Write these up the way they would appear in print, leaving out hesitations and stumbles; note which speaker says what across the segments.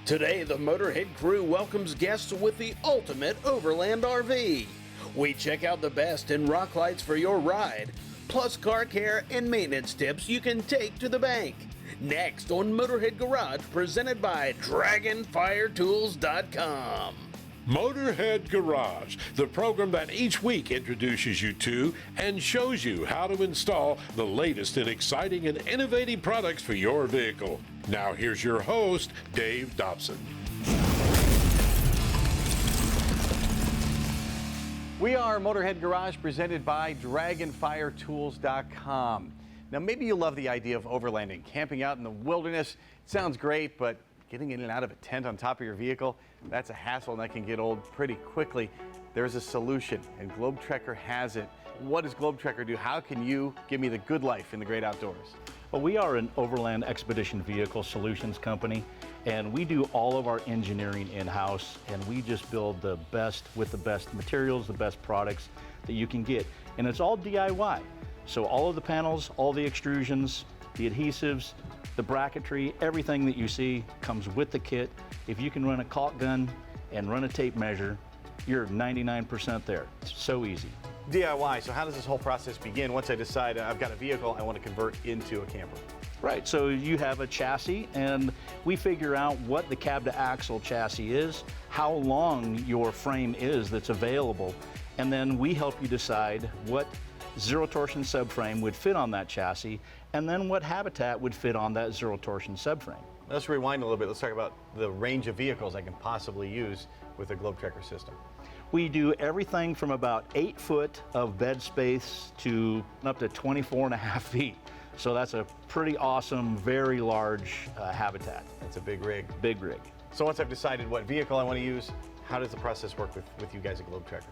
Speaker 1: Today, the Motorhead crew welcomes guests with the ultimate overland RV. We check out the best in rock lights for your ride, plus car care and maintenance tips you can take to the bank. Next on Motorhead Garage, presented by DragonfireTools.com.
Speaker 2: Motorhead Garage, the program that each week introduces you to and shows you how to install the latest in exciting and innovative products for your vehicle. Now here's your host, Dave Dobson.
Speaker 3: We are Motorhead Garage, presented by DragonfireTools.com. Now, maybe you love the idea of overlanding, camping out in the wilderness. It sounds great, but getting in and out of a tent on top of your vehicle, that's a hassle and that can get old pretty quickly. There's a solution, and Globetracker has it. What does Globetracker do? How can you give me the good life in the great outdoors?
Speaker 4: Well, we are an overland expedition vehicle solutions company, and we do all of our engineering in-house, and we just build the best with the best materials, the best products that you can get. And it's all DIY. So all of the panels, all the extrusions, the adhesives, the bracketry, everything that you see comes with the kit. If you can run a caulk gun and run a tape measure, you're 99% there. It's so easy.
Speaker 3: DIY, so how does this whole process begin once I decide I've got a vehicle I want to convert into a camper?
Speaker 4: Right, so you have a chassis, and we figure out what the cab to axle chassis is, how long your frame is that's available, and then we help you decide what zero torsion subframe would fit on that chassis, and then what habitat would fit on that zero torsion subframe.
Speaker 3: Let's rewind a little bit. Let's talk about the range of vehicles I can possibly use with the Globetracker system.
Speaker 4: We do everything from about 8 foot of bed space to up to 24.5 feet. So that's a pretty awesome, very large habitat.
Speaker 3: That's a big rig.
Speaker 4: Big rig.
Speaker 3: So once I've decided what vehicle I want to use, how does the process work with you guys at Globetracker?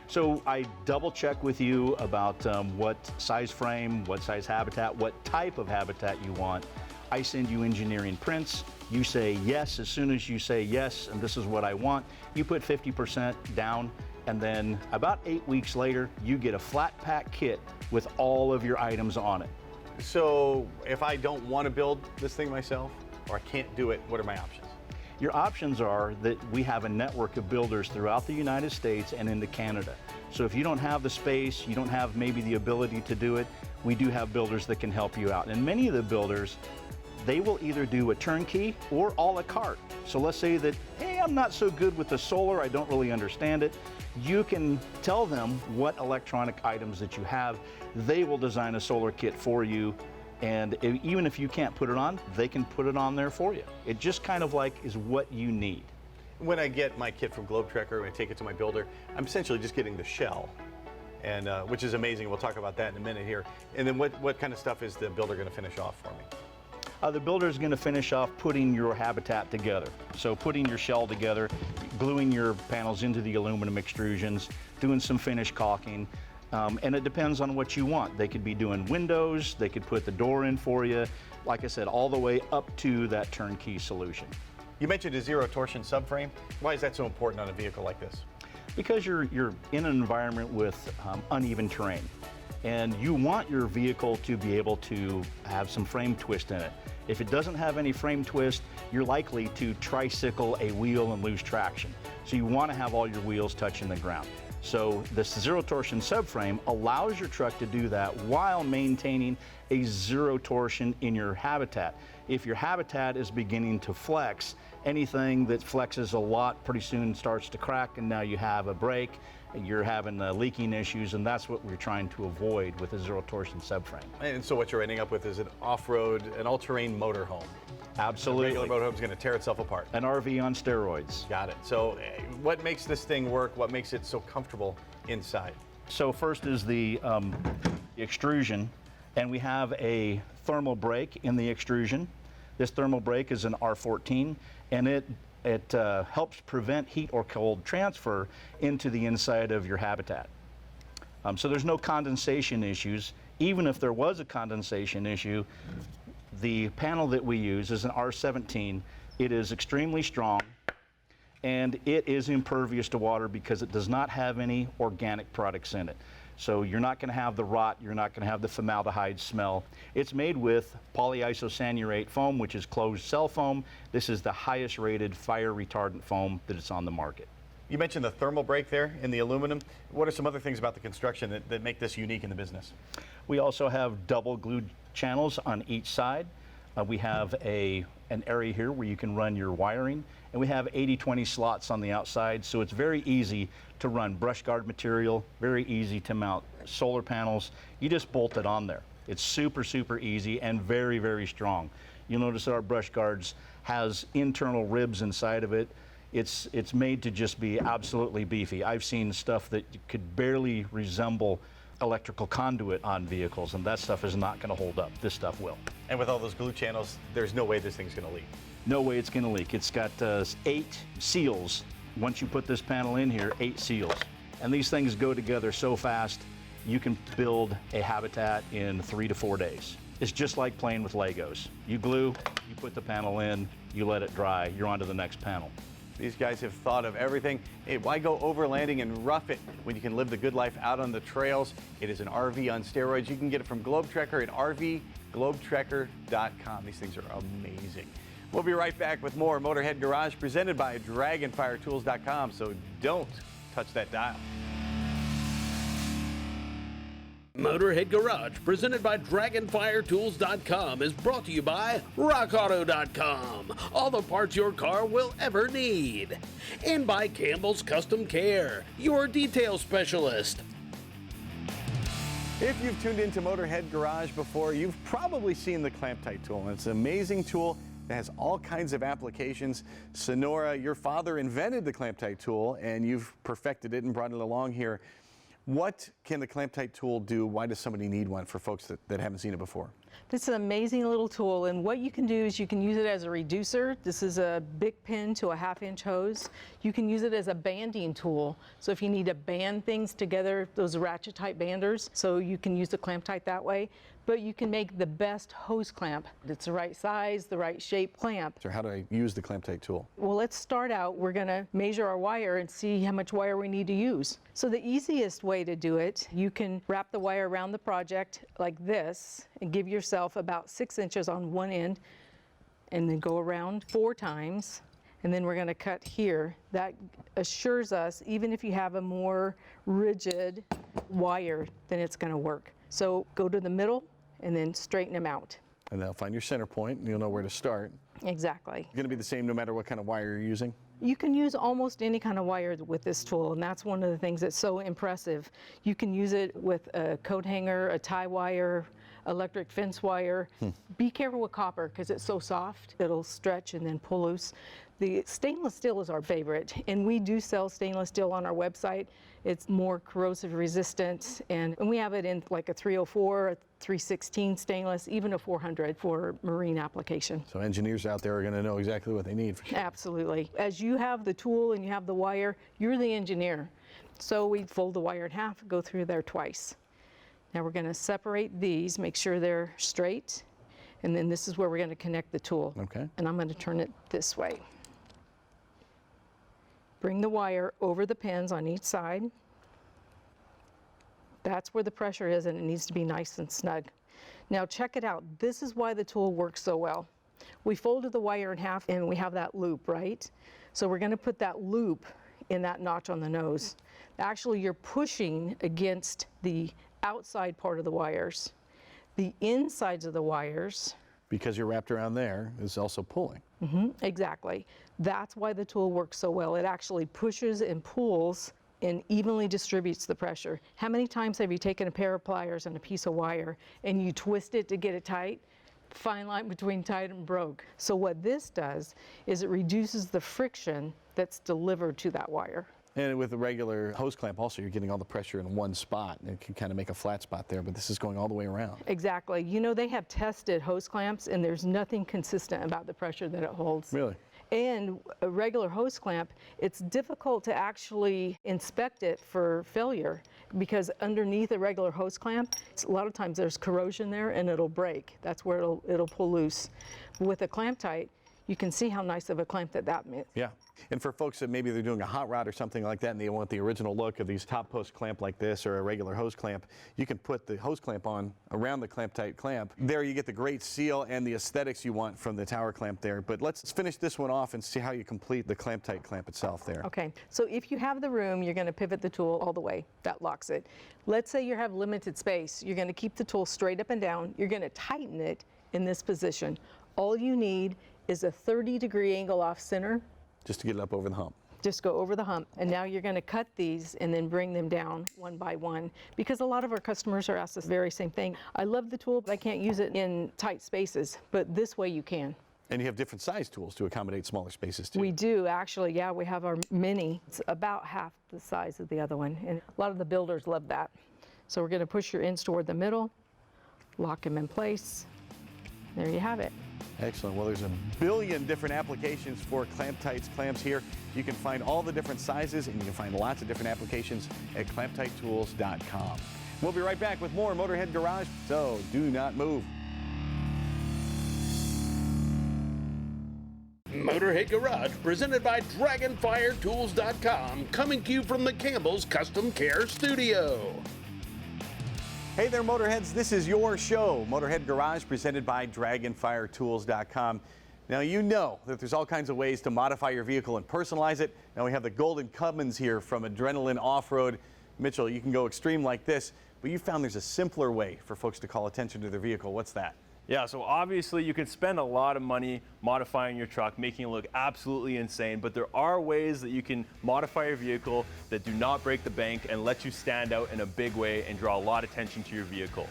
Speaker 4: So I double check with you about what size frame, what size habitat, what type of habitat you want. I send you engineering prints. You say yes. As soon as you say yes, and this is what I want, you put 50% down, and then about 8 weeks later, you get a flat pack kit with all of your items on it.
Speaker 3: So if I don't want to build this thing myself, or I can't do it, what are my options?
Speaker 4: Your options are that we have a network of builders throughout the United States and into Canada. So if you don't have the space, you don't have maybe the ability to do it, we do have builders that can help you out. And many of the builders, they will either do a turnkey or a la carte. So let's say that, hey, I'm not so good with the solar, I don't really understand it. You can tell them what electronic items that you have. They will design a solar kit for you. And even if you can't put it on, they can put it on there for you. It just kind of like is what you need.
Speaker 3: When I get my kit from Globetracker and I take it to my builder, I'm essentially just getting the shell, and which is amazing. We'll talk about that in a minute here. And then what kind of stuff is the builder going to finish off for me?
Speaker 4: The builder is going to finish off putting your habitat together. So putting your shell together, gluing your panels into the aluminum extrusions, doing some finish caulking. And it depends on what you want. They could be doing windows, they could put the door in for you, like I said, all the way up to that turnkey solution.
Speaker 3: You mentioned a zero torsion subframe. Why is that so important on a vehicle like this?
Speaker 4: Because you're in an environment with uneven terrain, and you want your vehicle to be able to have some frame twist in it. If it doesn't have any frame twist, you're likely to tricycle a wheel and lose traction. So you want to have all your wheels touching the ground. So this zero torsion subframe allows your truck to do that while maintaining a zero torsion in your habitat. If your habitat is beginning to flex, anything that flexes a lot pretty soon starts to crack, and now you have a break, and you're having leaking issues, and that's what we're trying to avoid with a zero torsion subframe.
Speaker 3: And so what you're ending up with is an off-road, an all-terrain motorhome.
Speaker 4: Absolutely.
Speaker 3: A regular motorhome's going to tear itself apart.
Speaker 4: An RV on steroids.
Speaker 3: Got it. So what makes this thing work? What makes it so comfortable inside?
Speaker 4: So first is the extrusion, and we have a thermal brake in the extrusion. This thermal brake is an R14, and it helps prevent heat or cold transfer into the inside of your habitat. So there's no condensation issues. Even if there was a condensation issue, the panel that we use is an R17. It is extremely strong, and it is impervious to water because it does not have any organic products in it. So you're not going to have the rot, you're not going to have the formaldehyde smell. It's made with polyisosanurate foam, which is closed cell foam. This is the highest rated fire retardant foam that is on the market.
Speaker 3: You mentioned the thermal break there in the aluminum. What are some other things about the construction that make this unique in the business?
Speaker 4: We also have double glued channels on each side. We have an area here where you can run your wiring, and we have 80-20 slots on the outside, so it's very easy to run brush guard material, very easy to mount solar panels. You just bolt it on there. It's super, super easy and very, very strong. You'll notice that our brush guards has internal ribs inside of it. It's made to just be absolutely beefy. I've seen stuff that could barely resemble electrical conduit on vehicles, and that stuff is not going to hold up. This stuff will.
Speaker 3: And with all those glue channels, there's no way this thing's going to leak.
Speaker 4: No way it's going to leak. It's got 8 seals. Once you put this panel in here, 8 seals. And these things go together so fast, you can build a habitat in 3 to 4 days. It's just like playing with Legos. You glue, you put the panel in, you let it dry, you're on to the next panel.
Speaker 3: These guys have thought of everything. Hey, why go overlanding and rough it when you can live the good life out on the trails? It is an RV on steroids. You can get it from Globetracker at rvglobetracker.com. These things are amazing. We'll be right back with more Motorhead Garage presented by DragonfireTools.com, so don't touch that dial.
Speaker 1: Motorhead Garage, presented by DragonfireTools.com, is brought to you by RockAuto.com. All the parts your car will ever need. And by Campbell's Custom Care, your detail specialist.
Speaker 3: If you've tuned into Motorhead Garage before, you've probably seen the Clamptite tool. And it's an amazing tool that has all kinds of applications. Sonora, your father invented the Clamptite tool, and you've perfected it and brought it along here. What can the Clamptite tool do? Why does somebody need one for folks that haven't seen it before?
Speaker 5: This is an amazing little tool, and what you can do is you can use it as a reducer. This is a big pin to a 1/2-inch hose. You can use it as a banding tool. So if you need to band things together, those ratchet type banders, so you can use the Clamptite that way. But you can make the best hose clamp. It's the right size, the right shape clamp.
Speaker 3: So how do I use the Clamptite tool?
Speaker 5: Well, let's start out. We're gonna measure our wire and see how much wire we need to use. So the easiest way to do it, you can wrap the wire around the project like this and give yourself about 6 inches on one end and then go around 4 times. And then we're gonna cut here. That assures us, even if you have a more rigid wire, then it's gonna work. So go to the middle and then straighten them out.
Speaker 3: And they'll find your center point and you'll know where to start.
Speaker 5: Exactly.
Speaker 3: It's gonna be the same no matter what kind of wire you're using?
Speaker 5: You can use almost any kind of wire with this tool, and that's one of the things that's so impressive. You can use it with a coat hanger, a tie wire, electric fence wire. Be careful with copper because it's so soft. It'll stretch and then pull loose. The stainless steel is our favorite, and we do sell stainless steel on our website. It's more corrosive resistant, and we have it in like a 304, a 316 stainless, even a 400 for marine application.
Speaker 3: So engineers out there are going to know exactly what they need.
Speaker 5: Absolutely. As you have the tool and you have the wire, you're the engineer. So we fold the wire in half, go through there twice. Now we're going to separate these, make sure they're straight, and then this is where we're going to connect the tool.
Speaker 3: Okay.
Speaker 5: And I'm going to turn it this way. Bring the wire over the pins on each side. That's where the pressure is, and it needs to be nice and snug. Now check it out. This is why the tool works so well. We folded the wire in half and we have that loop, right? So we're going to put that loop in that notch on the nose. Actually, you're pushing against the outside part of the wires. The insides of the wires,
Speaker 3: because you're wrapped around there, is also pulling.
Speaker 5: Exactly. That's why the tool works so well. It actually pushes and pulls and evenly distributes the pressure. How many times have you taken a pair of pliers and a piece of wire and you twist it to get it tight? Fine line between tight and broke. So what this does is it reduces the friction that's delivered to that wire.
Speaker 3: And with a regular hose clamp also, you're getting all the pressure in one spot, and it can kind of make a flat spot there, but this is going all the way around.
Speaker 5: Exactly. You know, they have tested hose clamps and there's nothing consistent about the pressure that it holds.
Speaker 3: Really?
Speaker 5: And a regular hose clamp, it's difficult to actually inspect it for failure because underneath a regular hose clamp, a lot of times there's corrosion there and it'll break. That's where it'll pull loose. With a Clamptite, you can see how nice of a clamp that makes.
Speaker 3: Yeah. And for folks that maybe they're doing a hot rod or something like that and they want the original look of these top post clamp like this or a regular hose clamp, you can put the hose clamp on around the Clamptite clamp. There you get the great seal and the aesthetics you want from the tower clamp there. But let's finish this one off and see how you complete the Clamptite clamp itself there.
Speaker 5: Okay, so if you have the room, you're going to pivot the tool all the way. That locks it. Let's say you have limited space. You're going to keep the tool straight up and down. You're going to tighten it in this position. All you need is a 30-degree angle off center.
Speaker 3: Just to get it up over the hump.
Speaker 5: Just go over the hump, and now you're going to cut these and then bring them down one by one, because a lot of our customers are asked this very same thing. I love the tool, but I can't use it in tight spaces, but this way you can.
Speaker 3: And you have different size tools to accommodate smaller spaces too.
Speaker 5: We do, actually, yeah. We have our mini. It's about half the size of the other one, and a lot of the builders love that. So we're going to push your ends toward the middle, lock them in place. There you have it.
Speaker 3: Excellent. Well, there's a billion different applications for Clamptite's clamps here. You can find all the different sizes and you can find lots of different applications at clamptitetools.com. We'll be right back with more Motorhead Garage, so do not move.
Speaker 1: Motorhead Garage, presented by DragonfireTools.com, coming to you from the Campbell's Custom Care Studio.
Speaker 3: Hey there, Motorheads. This is your show, Motorhead Garage, presented by DragonfireTools.com. Now, you know that there's all kinds of ways to modify your vehicle and personalize it. Now, we have the Golden Cummins here from Adrenaline Offroad. Mitchell, you can go extreme like this, but you found there's a simpler way for folks to call attention to their vehicle. What's that?
Speaker 6: Yeah, so obviously you can spend a lot of money modifying your truck, making it look absolutely insane, but there are ways that you can modify your vehicle that do not break the bank and let you stand out in a big way and draw a lot of attention to your vehicle.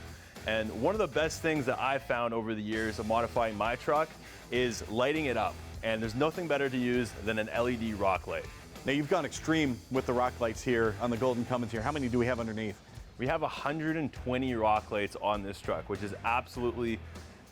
Speaker 6: And one of the best things that I've found over the years of modifying my truck is lighting it up. And there's nothing better to use than an LED rock light.
Speaker 3: Now, you've gone extreme with the rock lights here on the Golden Cummins here. How many do we have underneath?
Speaker 6: We have 120 rock lights on this truck, which is absolutely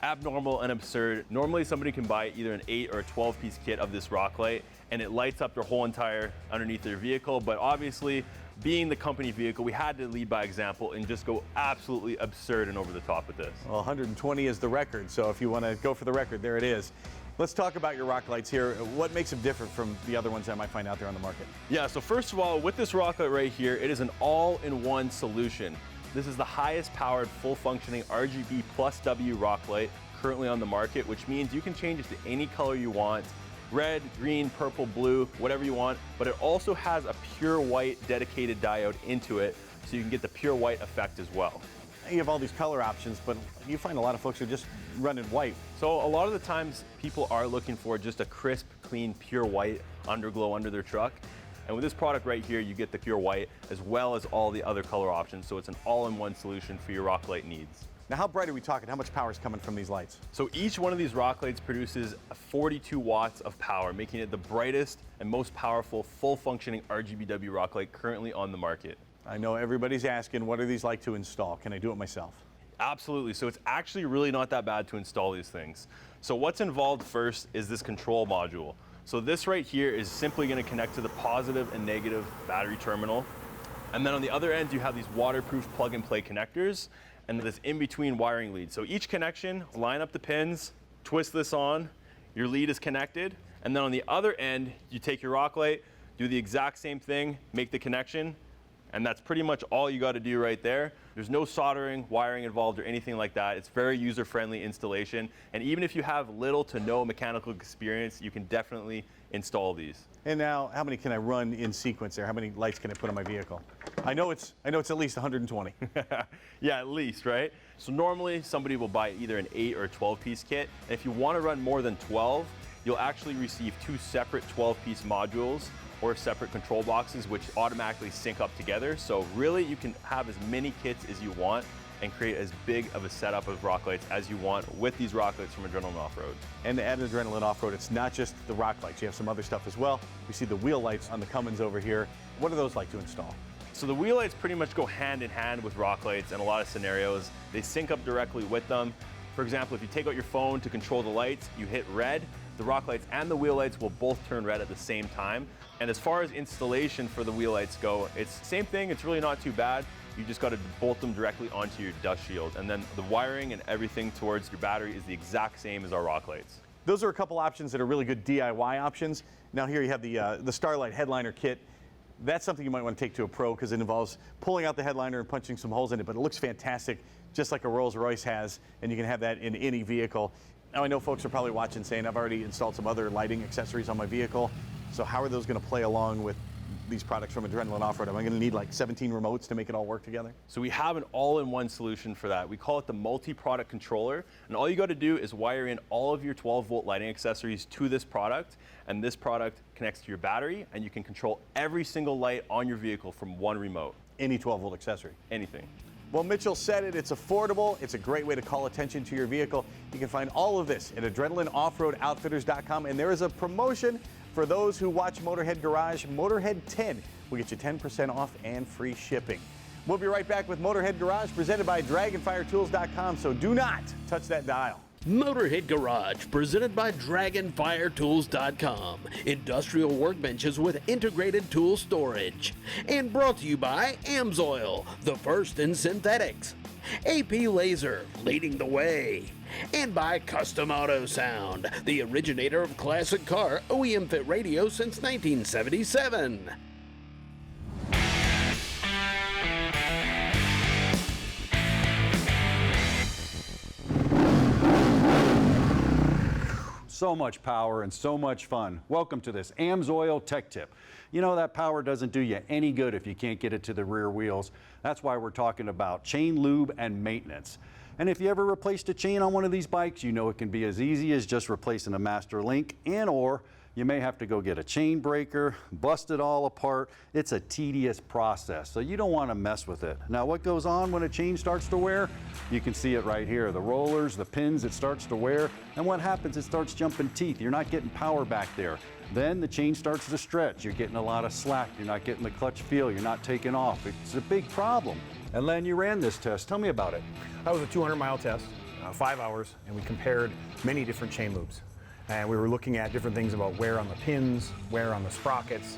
Speaker 6: abnormal and absurd. Normally somebody can buy either an 8 or a 12 piece kit of this rock light and it lights up their whole entire underneath their vehicle, but obviously being the company vehicle, we had to lead by example and just go absolutely absurd and over the top with this.
Speaker 3: Well, 120 is the record, so if you want to go for the record, there it is. Let's talk about your rock lights here. What makes them different from the other ones I might find out there on the market?
Speaker 6: Yeah, so first of all, with this rock light right here, it is an all-in-one solution. This is the highest powered, full functioning RGB plus W rock light currently on the market, which means you can change it to any color you want, red, green, purple, blue, whatever you want, but it also has a pure white dedicated diode into it, so you can get the pure white effect as well.
Speaker 3: You have all these color options, but you find a lot of folks are just running white.
Speaker 6: So a lot of the times people are looking for just a crisp, clean, pure white underglow under their truck. And with this product right here, you get the pure white as well as all the other color options. So it's an all-in-one solution for your rock light needs.
Speaker 3: Now, how bright are we talking? How much power is coming from these lights?
Speaker 6: So each one of these rock lights produces 42 watts of power, making it the brightest and most powerful full functioning RGBW rock light currently on the market.
Speaker 3: I know everybody's asking, what are these like to install? Can I do it myself?
Speaker 6: Absolutely. So it's actually really not that bad to install these things. So what's involved first is this control module. So this right here is simply going to connect to the positive and negative battery terminal. And then on the other end, you have these waterproof plug-and-play connectors and this in-between wiring lead. So each connection, line up the pins, twist this on, your lead is connected. And then on the other end, you take your rock light, do the exact same thing, make the connection, and that's pretty much all you got to do right there. There's no soldering, wiring involved, or anything like that. It's very user-friendly installation. And even if you have little to no mechanical experience, you can definitely install these.
Speaker 3: And now, how many can I run in sequence there? How many lights can I put on my vehicle? I know it's at least 120.
Speaker 6: Yeah, at least, right? So normally somebody will buy either an 8 or a 12-piece kit. And if you want to run more than 12, you'll actually receive 2 separate 12-piece modules or separate control boxes, which automatically sync up together. So really, you can have as many kits as you want and create as big of a setup of rock lights as you want with these rock lights from Adrenaline Offroad.
Speaker 3: And at Adrenaline Offroad, it's not just the rock lights. You have some other stuff as well. We see the wheel lights on the Cummins over here. What are those like to install?
Speaker 6: So the wheel lights pretty much go hand in hand with rock lights in a lot of scenarios. They sync up directly with them. For example, if you take out your phone to control the lights, you hit red, the rock lights and the wheel lights will both turn red at the same time. And as far as installation for the wheel lights go, it's the same thing. It's really not too bad. You just got to bolt them directly onto your dust shield. And then the wiring and everything towards your battery is the exact same as our rock lights.
Speaker 3: Those are a couple options that are really good DIY options. Now here you have the Starlight headliner kit. That's something you might want to take to a pro because it involves pulling out the headliner and punching some holes in it, but it looks fantastic, just like a Rolls-Royce has, and you can have that in any vehicle. Now I know folks are probably watching saying, I've already installed some other lighting accessories on my vehicle, so how are those going to play along with these products from Adrenaline Offroad? Am I going to need like 17 remotes to make it all work together?
Speaker 6: So we have an all-in-one solution for that. We call it the multi-product controller, and all you got to do is wire in all of your 12-volt lighting accessories to this product, and this product connects to your battery, and you can control every single light on your vehicle from one remote.
Speaker 3: Any 12-volt accessory?
Speaker 6: Anything.
Speaker 3: Well, Mitchell said it, it's affordable, it's a great way to call attention to your vehicle. You can find all of this at AdrenalineOffroadOutfitters.com, and there is a promotion for those who watch Motorhead Garage. Motorhead 10 will get you 10% off and free shipping. We'll be right back with Motorhead Garage presented by DragonfireTools.com, so do not touch that dial.
Speaker 1: Motorhead Garage, presented by DragonfireTools.com. Industrial workbenches with integrated tool storage. And brought to you by Amsoil, the first in synthetics. AP Laser, leading the way. And by Custom Auto Sound, the originator of classic car OEM fit radio since 1977.
Speaker 7: So much power and so much fun. Welcome to this Amsoil Tech Tip. You know that power doesn't do you any good if you can't get it to the rear wheels. That's why we're talking about chain lube and maintenance. And if you ever replaced a chain on one of these bikes, you know it can be as easy as just replacing a master link, and or you may have to go get a chain breaker, bust it all apart. It's a tedious process, so you don't want to mess with it. Now, what goes on when a chain starts to wear? You can see it right here. The rollers, the pins, it starts to wear, and what happens? It starts jumping teeth. You're not getting power back there. Then the chain starts to stretch. You're getting a lot of slack. You're not getting the clutch feel. You're not taking off. It's a big problem. And Len, you ran this test. Tell me about it.
Speaker 8: That was a 200-mile test, 5 hours, and we compared many different chain lubes. And we were looking at different things about wear on the pins, wear on the sprockets,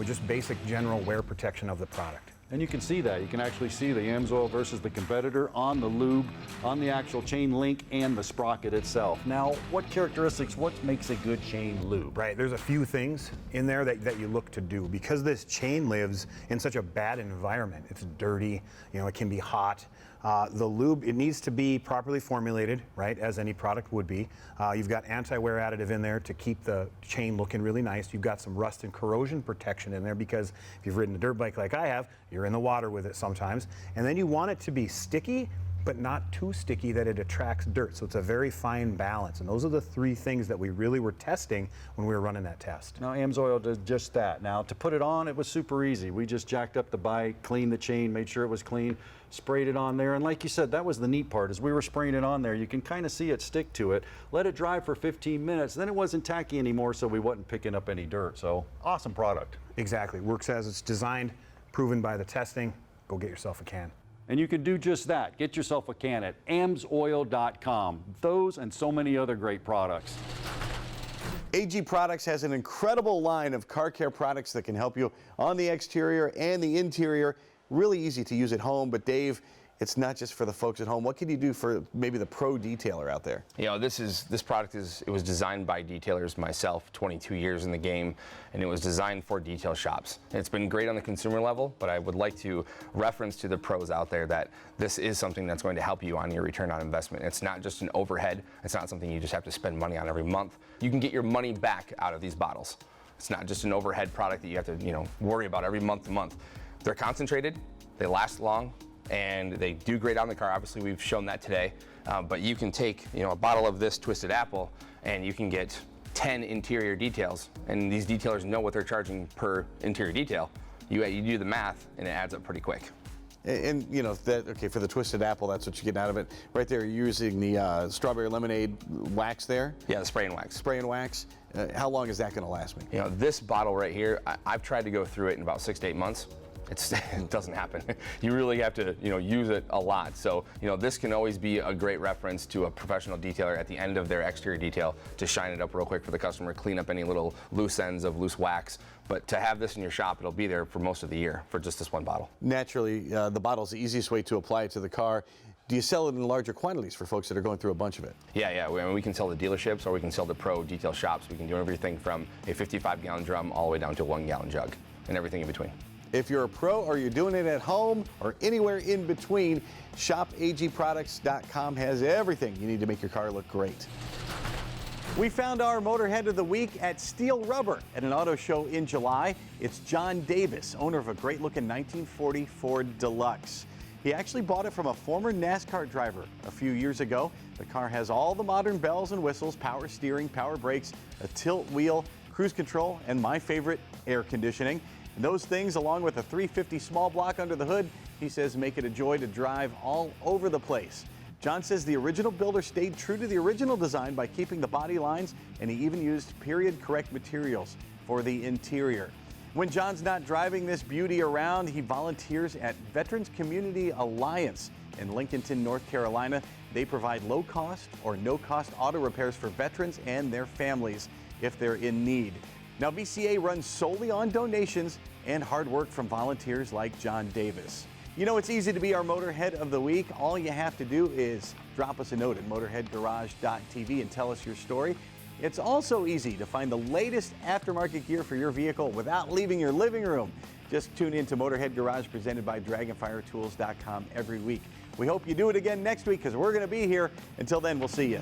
Speaker 8: just basic general wear protection of the product.
Speaker 7: And you can see that. You can actually see the Amsoil versus the competitor on the lube, on the actual chain link, and the sprocket itself. Now, what characteristics, what makes a good chain lube?
Speaker 8: Right, there's a few things in there that you look to do. Because this chain lives in such a bad environment, it's dirty, it can be hot. The lube, it needs to be properly formulated, right, as any product would be. You've got anti-wear additive in there to keep the chain looking really nice. You've got some rust and corrosion protection in there because if you've ridden a dirt bike like I have, you're in the water with it sometimes. And then you want it to be sticky, but not too sticky that it attracts dirt. So it's a very fine balance. And those are the three things that we really were testing when we were running that test.
Speaker 7: Now, Amsoil did just that. Now, to put it on, it was super easy. We just jacked up the bike, cleaned the chain, made sure it was clean, sprayed it on there. And like you said, that was the neat part. As we were spraying it on there, you can kind of see it stick to it. Let it dry for 15 minutes. Then it wasn't tacky anymore, so we wasn't picking up any dirt. So, awesome product.
Speaker 8: Exactly. Works as it's designed, proven by the testing. Go get yourself a can.
Speaker 7: And you can do just that. Get yourself a can at amsoil.com. Those and so many other great products.
Speaker 3: AG Products has an incredible line of car care products that can help you on the exterior and the interior. Really easy to use at home, but Dave, it's not just for the folks at home. What can you do for maybe the pro detailer out there?
Speaker 9: This product it was designed by detailers myself, 22 years in the game, and it was designed for detail shops. It's been great on the consumer level, but I would like to reference to the pros out there that this is something that's going to help you on your return on investment. It's not just an overhead. It's not something you just have to spend money on every month. You can get your money back out of these bottles. It's not just an overhead product that you have to, worry about every month to month. They're concentrated, they last long, and they do great on the car. Obviously, we've shown that today, but you can take a bottle of this Twisted Apple and you can get 10 interior details, and these detailers know what they're charging per interior detail. You do the math and it adds up pretty quick.
Speaker 3: And for the Twisted Apple, that's what you get out of it. Right there, you're using the strawberry lemonade wax there.
Speaker 9: Yeah, the spray and wax.
Speaker 3: Spray and wax. How long is that going to last me?
Speaker 9: This bottle right here, I've tried to go through it in about 6 to 8 months. It doesn't happen. You really have to, use it a lot. So, this can always be a great reference to a professional detailer at the end of their exterior detail to shine it up real quick for the customer, clean up any little loose ends of loose wax. But to have this in your shop, it'll be there for most of the year for just this one bottle.
Speaker 3: Naturally, the bottle is the easiest way to apply it to the car. Do you sell it in larger quantities for folks that are going through a bunch of it?
Speaker 9: Yeah. We can sell to dealerships or we can sell to pro detail shops. We can do everything from a 55-gallon drum all the way down to a 1-gallon jug and everything in between.
Speaker 3: If you're a pro or you're doing it at home or anywhere in between, shopagproducts.com has everything you need to make your car look great. We found our Motorhead of the Week at Steel Rubber at an auto show in July. It's John Davis, owner of a great-looking 1940 Ford Deluxe. He actually bought it from a former NASCAR driver a few years ago. The car has all the modern bells and whistles, power steering, power brakes, a tilt wheel, cruise control, and my favorite, air conditioning. And those things, along with a 350 small block under the hood, he says make it a joy to drive all over the place. John says the original builder stayed true to the original design by keeping the body lines, and he even used period-correct materials for the interior. When John's not driving this beauty around, he volunteers at Veterans Community Alliance in Lincolnton, North Carolina. They provide low-cost or no-cost auto repairs for veterans and their families if they're in need. Now, VCA runs solely on donations and hard work from volunteers like John Davis. You know, it's easy to be our Motorhead of the Week. All you have to do is drop us a note at motorheadgarage.tv and tell us your story. It's also easy to find the latest aftermarket gear for your vehicle without leaving your living room. Just tune in to Motorhead Garage presented by DragonfireTools.com every week. We hope you do it again next week because we're going to be here. Until then, we'll see you.